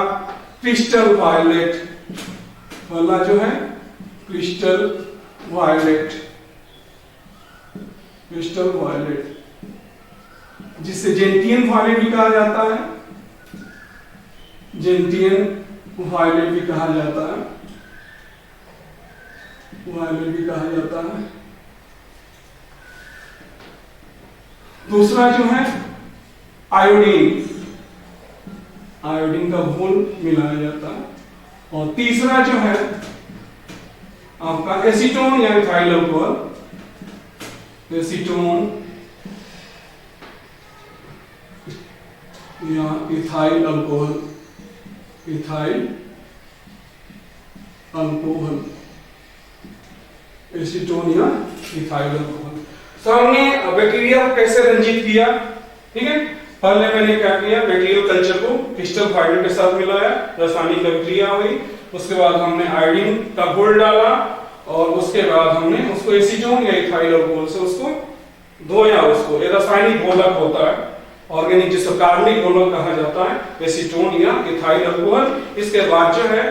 क्रिस्टल वायलेट, पहला जो है क्रिस्टल वायलेट, क्रिस्टल वायलेट जिसे जेंटियन वायलेट भी कहा जाता है, जेंटियन वायलेट भी कहा जाता है, वायलेट भी कहा जाता है। दूसरा जो है आयोडीन, आयोडीन का घोल मिलाया जाता है और तीसरा जो है आपका एसीटोन या इथाइल अल्कोहल, एसीटोन या ethyl alcohol, ethyl alcohol, acetone या इथाइल अल्कोहल। तो हमने बैक्टीरिया को कैसे रंजित किया, ठीक है। पहले मैंने क्या किया, बैक्टीरियल कल्चर को क्रिस्टल वायलेट के साथ मिलाया, रासायनिक अभिक्रिया हुई, उसके बाद हमने आयोडीन का घोल डाला और उसके बाद हमने उसको एसीटोन या इथाइल अल्कोहल से उसको धोया। उसको ये रासायनिक घोलक होता है, ऑर्गेनिक जिसको कार्बनिक घोलक कहा जाता है, एसीटोन या इथाइल अल्कोहल। इसके बाद जो है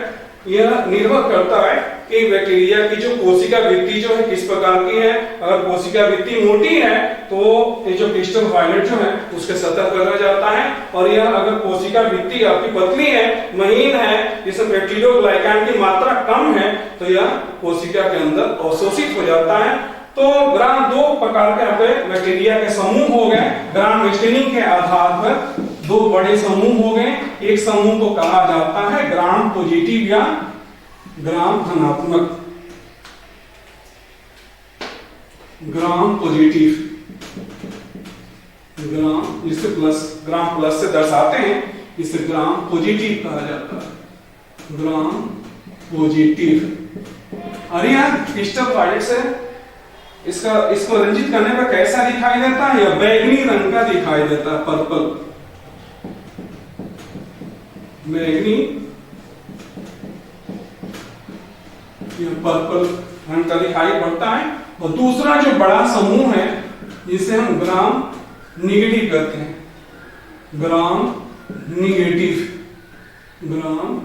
यह निर्भर करता है कि बैक्टीरिया की जो कोशिका भित्ति जो है किस प्रकार की है। अगर कोशिका भित्ति मोटी है तो ये जो क्रिस्टल वायलेट जो है उसके सतह पर रह जाता है और यह अगर कोशिका भित्ति आपकी पतली है, महीन है, जिसमें पेप्टिडोग्लाइकान की मात्रा कम है तो यह कोशिका के अंदर अवशोषित हो जाता है। तो ग्राम दो प्रकार के आपके बैक्टीरिया के समूह हो गए। ग्राम स्टेनिंग के आधार पर दो बड़े समूह हो गए। एक समूह को कहा जाता है ग्राम पॉजिटिव या ग्राम धनात्मक, ग्राम पॉजिटिव, ग्राम जिसे प्लस, ग्राम प्लस से दर्शाते हैं, इसे ग्राम पॉजिटिव कहा जाता है, ग्राम पॉजिटिव। और यह क्रिस्टल वायलेट से इसको रंजित करने पर कैसा दिखाई देता है, यह बैंगनी रंग का दिखाई देता है, पर्पल, बैंगनी, यह पर्पल रंग का दिखाई पड़ता है। और दूसरा जो बड़ा समूह है जिसे हम ग्राम निगेटिव कहते हैं, ग्राम निगेटिव, ग्राम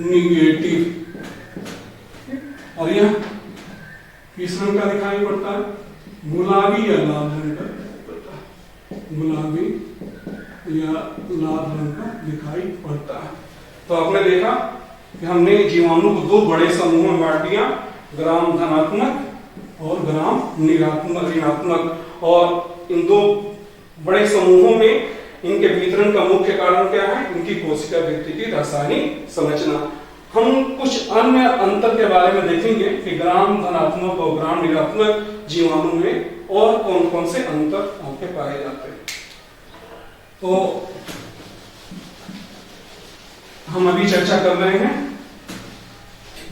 निगेटिव, और यह किस रंग का दिखाई पड़ता है, गुलाबी या लाल रंग का दिखाई पड़ता है, गुलाबी या लाल रंग का दिखाई पड़ता है। तो आपने देखा कि हमने जीवाणु को दो बड़े समूहों में बांट दिया, ग्राम धनात्मक और ग्राम ऋणात्मक। और इन दो बड़े समूहों में इनके वितरण का मुख्य कारण क्या है, इनकी कोशिका भित्ति की रासायनिक संरचना। हम कुछ अन्य अंतर के बारे में देखेंगे कि ग्राम धनात्मक और ग्राम ऋणात्मक जीवाणु में और कौन कौन से अंतर आपके पाए जाते हैं। तो हम अभी चर्चा कर रहे हैं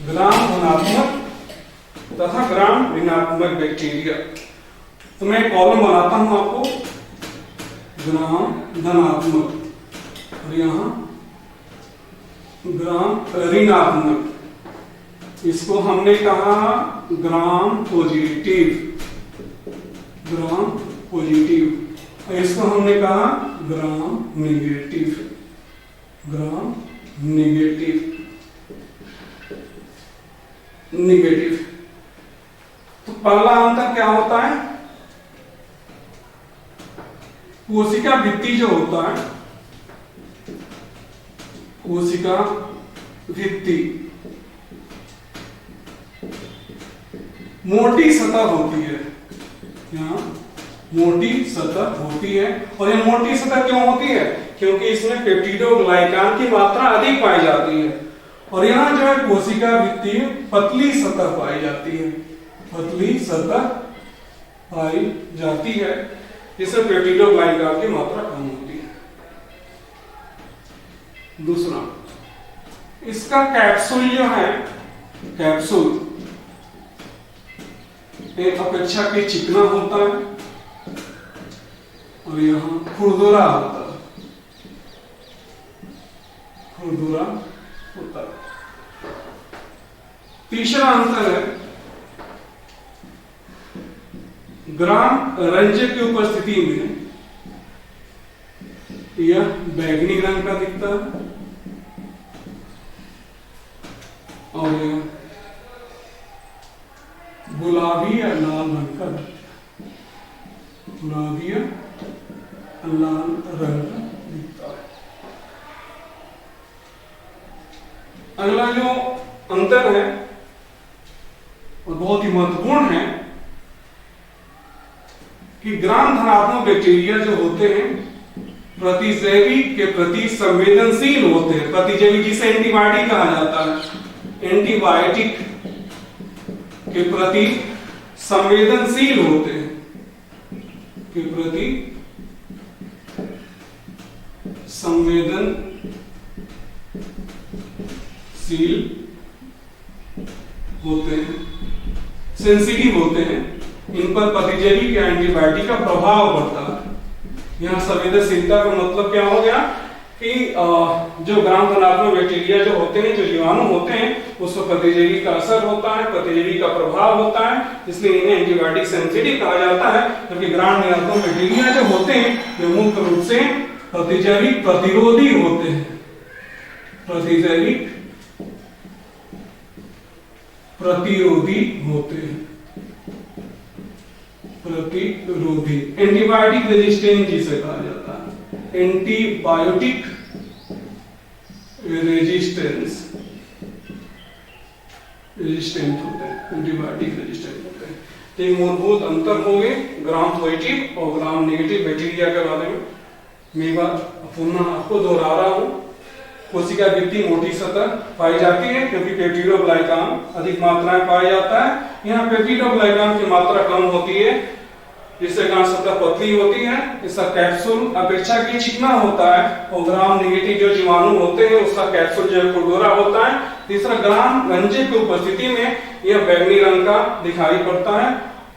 ग्राम धनात्मक तथा ग्राम ऋणात्मक बैक्टीरिया। तो मैं कॉलम बनाता हूं आपको, ग्राम धनात्मक और यहां ग्राम ऋणात्मक। इसको हमने कहा ग्राम पॉजिटिव, ग्राम पॉजिटिव, और इसको हमने कहा ग्राम निगेटिव, ग्राम निगेटिव। निगेटिव। तो पहला अंतर क्या होता है, कोशिका भित्ति जो होता है, कोशिका भित्ति मोटी सतह होती है, यहाँ मोटी सतह होती है। और ये मोटी सतह क्यों होती है, क्योंकि इसमें पेप्टिडोग्लाइकान की मात्रा अधिक पाई जाती है। और यहाँ जो है कोशिका भित्ति पतली सतह पाई जाती है, पतली सतह पाई जाती है, जिससे पेप्टिडोग्लाइकान की मात्रा कम होती है। दूसरा, इसका कैप्सूल जो है, कैप्सूल एक अपेक्षाकृत चिकना होता है और यहां खुरदुरा होता है, खुरदुरा होता है। तीसरा अंतर है, ग्राम रंजक की उपस्थिति में यह बैंगनी रंग का दिखता है और यह गुलाबी या लाल रंग का दिखता है, गुलाबी या लाल रंग का दिखता है। अगला जो अंतर है और बहुत ही महत्वपूर्ण है कि ग्राम धनात्मक बैक्टीरिया जो होते हैं प्रतिजैविक के प्रति संवेदनशील होते हैं। प्रतिजैविक जिसे एंटीबायोटिक कहा जाता है, एंटीबायोटिक के प्रति संवेदनशील होते हैं, के प्रति संवेदनशील होते हैं, सेंसिटिव होते हैं। इन पर प्रतिजैविक या एंटीबायोटिक का प्रभाव पड़ता है। यहाँ संवेदनशीलता का मतलब क्या हो गया कि जो ग्राम धनात्मक बैक्टीरिया जो होते हैं, जो जीवाणु होते हैं, उस पर प्रतिजैविक का असर होता है, प्रतिजैविक का प्रभाव होता है, इसलिए इन्हें एंटीबायोटिक सेंसिटिव कहा जाता है। जबकि ग्राम धनात्मक बैक्टीरिया जो होते हैं वे मुख्य रूप से प्रतिजैविक प्रतिरोधी होते हैं, प्रतिजैविक प्रतिरोधी होते हैं, प्रतिरोधी। एंटीबायोटिक रेजिस्टेंस जिसे कहा जाता है, एंटीबायोटिक रेजिस्टेंस, रेजिस्टेंट होते हैं, एंटीबायोटिक रेजिस्टेंट होते हैं। तो ये मूलभूत अंतर हो गए ग्राम पॉजिटिव और ग्राम नेगेटिव बैक्टीरिया के बारे में। मैं एक बार पुनः आपको दोहरा रहा हूं। कोशिका भित्ति मोटी सतह पाई जाती है क्योंकि पेप्टिडोग्लाइकान अधिक मात्रा में पाया जाता है। यहाँ पेप्टिडोग्लाइकान की मात्रा कम होती है, जिससे कारण सतह पतली होती है। इसका कैप्सूल अपेक्षाकृत चिकना होता है और ग्राम नेगेटिव जो जीवाणु होते हैं उसका कैप्सूल जो है खुरदुरा होता है। तीसरा, ग्राम रंजक की उपस्थिति में यह बैंगनी रंग का दिखाई पड़ता है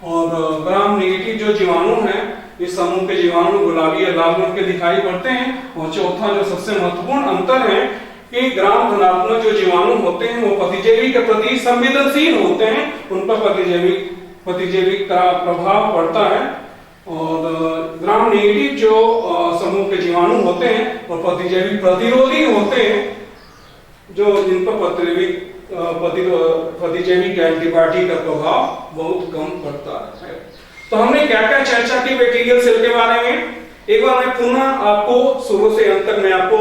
और ग्राम नेगेटिव जो जीवाणु है, इस समूह के जीवाणु गुलाबी या लाल रंग के दिखाई पड़ते हैं। और चौथा जो सबसे महत्वपूर्ण अंतर है कि ग्राम धनात्मक जो जीवाणु होते हैं वो प्रतिजैविक के प्रति संवेदनशील होते हैं, उन पर प्रतिजैविक का प्रभाव पड़ता है। और ग्राम नेगेटिव जो समूह के जीवाणु होते हैं और प्रतिजैविक प्रतिरोधी होते हैं, जो जिन पर प्रतिजैविक एंटीबॉडी का प्रभाव बहुत कम पड़ता है। तो हमने क्या क्या चर्चा की बैक्टीरियल सेल के बारे में। एक बार मैं पुनः आपको शुरू से अंत तक मैं आपको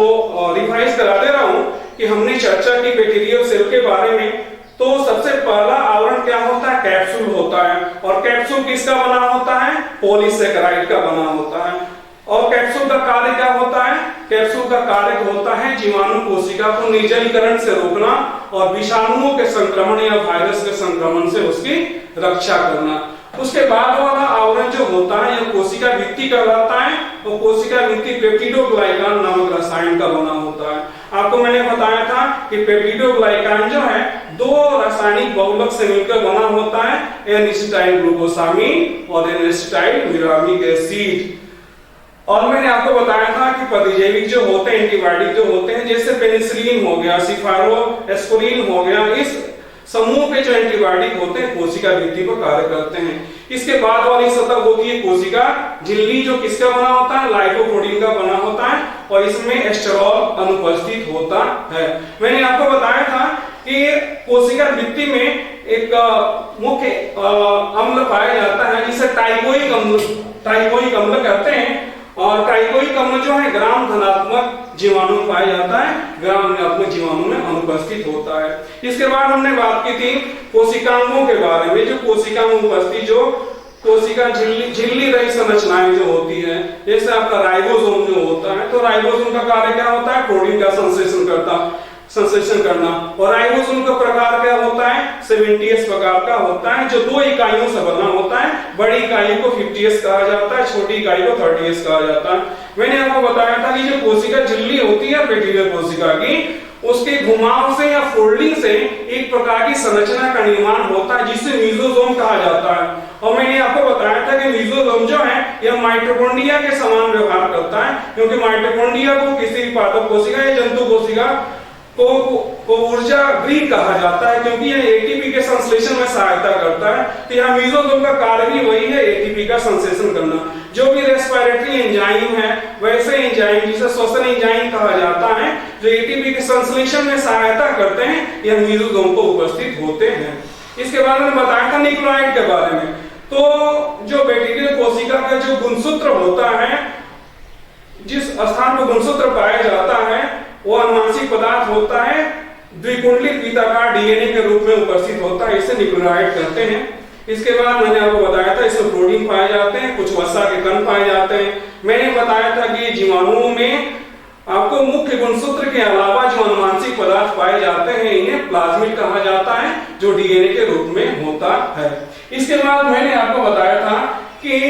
रिवाइज करा दे रहा हूं कि हमने चर्चा की बैक्टीरियल सेल के बारे में। तो सबसे पहला आवरण क्या होता है, कैप्सूल होता है। और कैप्सूल किसका बना होता है, पॉलीसेकेराइड का बना होता है। और कैप्सूल का कार्य क्या होता है, कैप्सूल का कार्य होता है जीवाणु कोशिका को निर्जलीकरण से रोकना और विषाणुओं के संक्रमण या वायरस के संक्रमण से उसकी रक्षा करना। उसके बाद वाला आवरण जो होता है यह कोशिका भित्ति कहलाता है। और कोशिका भित्ति पेप्टिडोग्लाइकान नामक रसायन का बना होता है। आपको मैंने बताया था कि पेप्टिडोग्लाइकान जो है दो रासायनिक बहुलक से मिलकर बना होता है, एन-एसिटाइल ग्लूकोसामीन और एन-एसिटाइल एसिड। और मैंने आपको बताया था कि प्रतिजैविक जो होते हैं, एंटीबायोटिक जो होते हैं, जैसे पेनिसिलिन हो गया, सिफारोएस्पोरिन हो गया, इस समूह के जो एंटीबायोटिक होते हैं कोशिका भित्ति पर कार्य करते हैं। इसके बाद वाली सतह होती है कोशिका झिल्ली, जो किसका बना होता है, लाइकोप्रोटीन का बना होता है और इसमें एस्टेरॉल अनुपस्थित होता है। मैंने आपको बताया था कि कोशिका भित्ति में एक मुख्य अम्ल पाया जाता है जिसे टाइकोइक अम्ल कहते हैं। और टाइकोइक अम्ल जो है ग्राम धनात्मक जीवाणु में पाया जाता है, ग्राम ऋणात्मक जीवाणु में अनुपस्थित होता है। इसके बाद हमने बात की थी कोशिकांगों के बारे में। जो कोशिका में उपस्थित जो कोशिका झिल्ली रही संरचनाएं जो होती है, जैसे आपका राइबोसोम जो होता है, तो राइबोसोम का कार्य क्या होता है? प्रोटीन का संश्लेषण करना। और राइबोसोम का प्रकार क्या होता है? 70S प्रकार का होता है, जो 2 इकाइयों से बना होता है। बड़ी इकाई को 50S कहा जाता है, छोटी इकाई को 30S कहा जाता है। मैंने आपको बताया था कि जो कोशिका झिल्ली होती है बैक्टीरियल कोशिका की, उसके घुमाव से या फोल्डिंग से एक प्रकार की संरचना का निर्माण होता है जिसे मीजोसोम कहा जाता है। और मैंने आपको बताया था कि मीजोसोम जो है यह माइटोकॉन्ड्रिया के समान व्यवहार करता है, क्योंकि माइटोकॉन्ड्रिया को किसी भी पादप कोशिका या जंतु कोशिका को ऊर्जा गृह कहा जाता है, क्योंकि यह एटीपी के संश्लेषण में सहायता करता है। तो यहाँ मीजोसोम का कार्य भी वही है, एटीपी का संश्लेषण करना। जो भी रेस्पिरेटरी एंजाइम है, वैसे एंजाइम जिसे श्वसन एंजाइम कहा जाता है, जो एटीपी के संश्लेषण में सहायता करते हैं, यह मीजोसोम को उपस्थित होते हैं। इसके बाद मैंने बताया था न्यूक्लियोइड के बारे में। तो जो बैक्टीरियल कोशिका का जो गुणसूत्र होता है, जिस स्थान पर गुणसूत्र पाया जाता है, वो अनुवांशिक पदार्थ होता है, द्विकुंडलित वृत्ताकार डीएनए के रूप में उपस्थित होता है, इसे न्यूक्लियोइड कहते हैं। इसके बाद मैंने आपको बताया था इसमें प्रोटीन पाए जाते हैं, कुछ वसा के कण पाए जाते हैं। मैंने बताया था कि जीवाणुओं में आपको मुख्य गुणसूत्र के अलावा जो अनुवांशिक पदार्थ पाए जाते हैं, इन्हें प्लाज्मिड कहा जाता है, जो डीएनए के रूप में होता है। इसके बाद मैंने आपको बताया था कि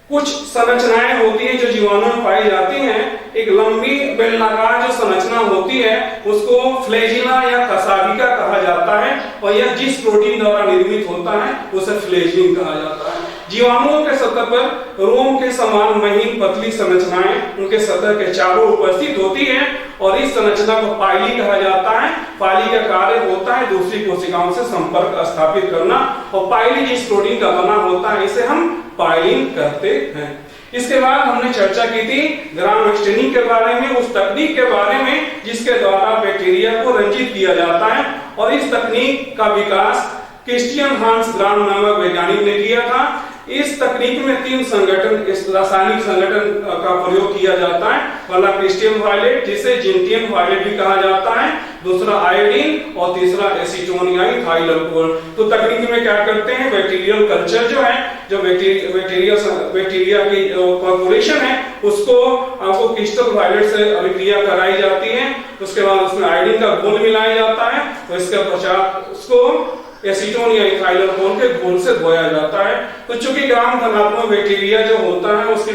कुछ संरचनाएं होती हैं जो जीवाणु में पाई जाती हैं। एक लंबी बेलनाकार जो संरचना होती है उसको फ्लैजिला या कशाभिका कहा जाता है, और यह जिस प्रोटीन द्वारा निर्मित होता है उसे फ्लैजिन कहा जाता है। जीवाणुओं के सतह पर रोम के समान महीन पतली संरचनाएं उनके सतह के चारों उपस्थित होती हैं, और इस संरचना को पाइली कहा जाता है। पाइली का कार्य होता है दूसरी कोशिकाओं से संपर्क स्थापित करना, और पाइली जिस प्रोटीन का बना होता है इसे हम पाइलिन कहते हैं। इसके बाद हमने चर्चा की थी ग्राम स्टेनिंग के बारे में, उस तकनीक के बारे में जिसके द्वारा बैक्टीरिया को रंजित किया जाता है। और इस तकनीक का विकास क्रिस्टियन हांस ग्राम नामक वैज्ञानिक ने किया था। इस तकनीक में 3 संगठन, इस रासायनिक संगठन का प्रयोग किया जाता है। पहला क्रिस्टियन वायलेट, जिसे जिंटियम वायलेट भी कहा जाता है, दूसरा आयोडीन, और तीसरा एसीटोनियाई थाइल अल्कोहल। तो तकनीक में क्या करते हैं, बैक्टीरियल कल्चर जो है, जो बैक्टीरिया की पॉपुलेशन है, उसको आपको क्रिस्टल वायलेट से अभिक्रिया कराई जाती है। उसके बाद उसमें आयोडीन का घोल मिलाया जाता है, तो इसके पश्चात उसको एसीटोन या इथाइल अल्कोहल के घोल से धोया जाता है। तो चूंकि ग्राम धनात्मक बैक्टीरिया जो होता है उसकी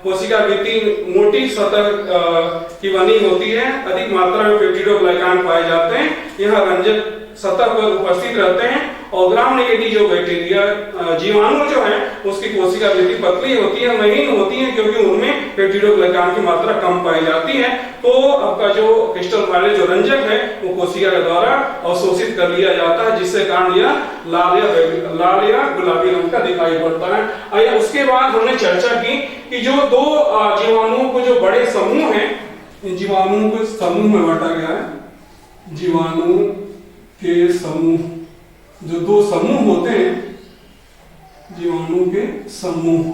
कोशिका भित्ति मोटी सतह की बनी होती है, अधिक मात्रा में पेप्टिडोग्लाइकान पाए जाते हैं, यह रंजक सतह पर उपस्थित रहते हैं। और ग्राम नेगेटिव जो बैक्टीरिया जीवाणु जो है उसकी कोशिका भित्ति पतली होती है, महीन होती है, क्योंकि उनमें पेप्टिडोग्लाइकान की मात्रा कम पाई जाती है। तो आपका जो क्रिस्टल वाले जो रंजक है वो कोशिका के द्वारा अवशोषित कर लिया जाता है, जिससे कारण यह लाल या गुलाबी रंग का दिखाई पड़ता है। उसके बाद हमने चर्चा की कि जो 2 जीवाणुओं को जो बड़े समूह हैं, इन जीवाणुओं को समूह में बांटा गया है। जीवाणु के समूह, जो 2 समूह होते हैं, जीवाणु के समूह,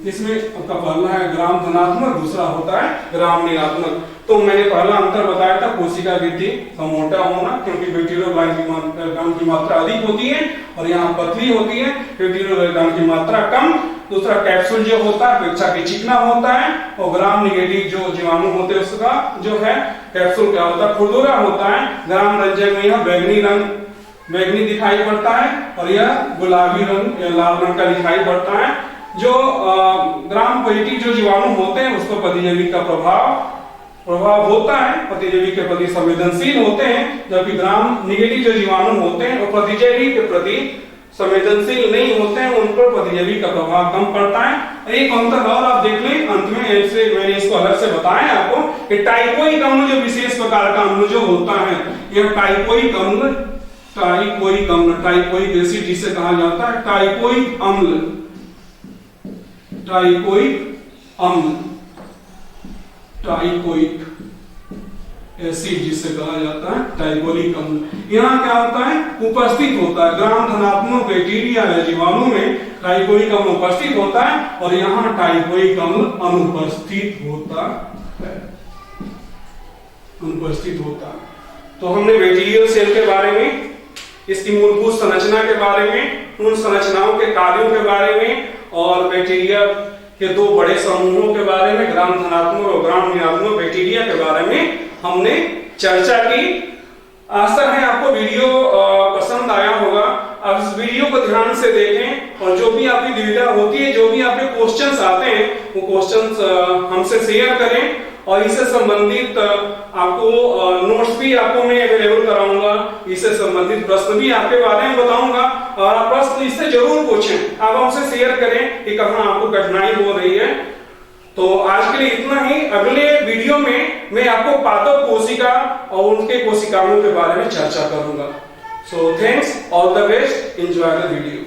इसमें आपका पहला है ग्राम धनात्मक, दूसरा होता है ग्राम ऋणात्मक। तो मैंने पहला अंतर बताया था कोशिका भित्ति का मोटा होना, क्योंकि बैक्टीरियोग्लाइकान की मात्रा अधिक होती है और यहाँ पतली होती है, बैक्टीरियोग्लाइकान की मात्रा कम। दूसरा कैप्सूल जो होता है अपेक्षाकृत चिकना होता है, और ग्राम नेगेटिव जो जीवाणु होते हैं उसका जो है कैप्सूल क्या होता है, खुरदुरा होता है। ग्राम रंजक में यह बैगनी दिखाई पड़ता है, और यह गुलाबी रंग या लाल रंग का दिखाई पड़ता है। जो ग्राम पॉजिटिव जो जीवाणु होते हैं उसको प्रतिजैविक का प्रभाव होता है, प्रतिजैविक के प्रति संवेदनशील होते हैं, जबकि ग्राम नेगेटिव जो जीवाणु होते हैं वो प्रतिजैविक के प्रति संवेदनशील नहीं होते हैं, उन पर प्रतिजैविक का प्रभाव कम पड़ता है। एक अंतर और आप देख लें अंत में, ऐसे मैंने इसको अलग से बताया आपको कि टाइकोइक अम्ल जो विशेष प्रकार का अम्ल जो होता है, यह टाइकोइक एसिड जिसे कहा जाता है टाइकोइक अम्ल, टाइकोइक एसिड जिसे कहा जाता है टाइकोलिक अम्ल। यहाँ क्या होता है, उपस्थित होता है ग्राम धनात्मक बैक्टीरिया या जीवाणु में टाइकोइक अम्ल उपस्थित होता है और यहाँ टाइकोइक अम्ल अनुपस्थित होता है, अनुपस्थित होता है। तो हमने बैक्टीरियल सेल के बारे में, इसकी मूलभूत संरचना के बारे में, उन संरचनाओं के कार्यों के बारे में और बैक्टीरिया के दो बड़े समूहों के बारे में, ग्राम धनात्मक और ग्राम ऋणात्मक बैक्टीरिया के बारे में हमने चर्चा की। आशा है आपको वीडियो पसंद आया होगा। आप इस वीडियो को ध्यान से देखें और जो भी आपकी दुविधा होती है, जो भी आपके क्वेश्चंस आते हैं, वो क्वेश्चंस हमसे शेयर करें और इससे संबंधित आपको नोट्स भी आपको मैं अवेलेबल कराऊंगा, इससे संबंधित प्रश्न भी आपके बारे में बताऊंगा और आप प्रश्न इससे जरूर पूछें। आप हमसे शेयर करें कि कहाँ आपको कठिनाई हो रही है। तो आज के लिए इतना ही। अगले वीडियो में मैं आपको पादप कोशिका और उनके कोशिकाओं के बारे में चर्चा करूंगा। So thanks, all the best, enjoy the video.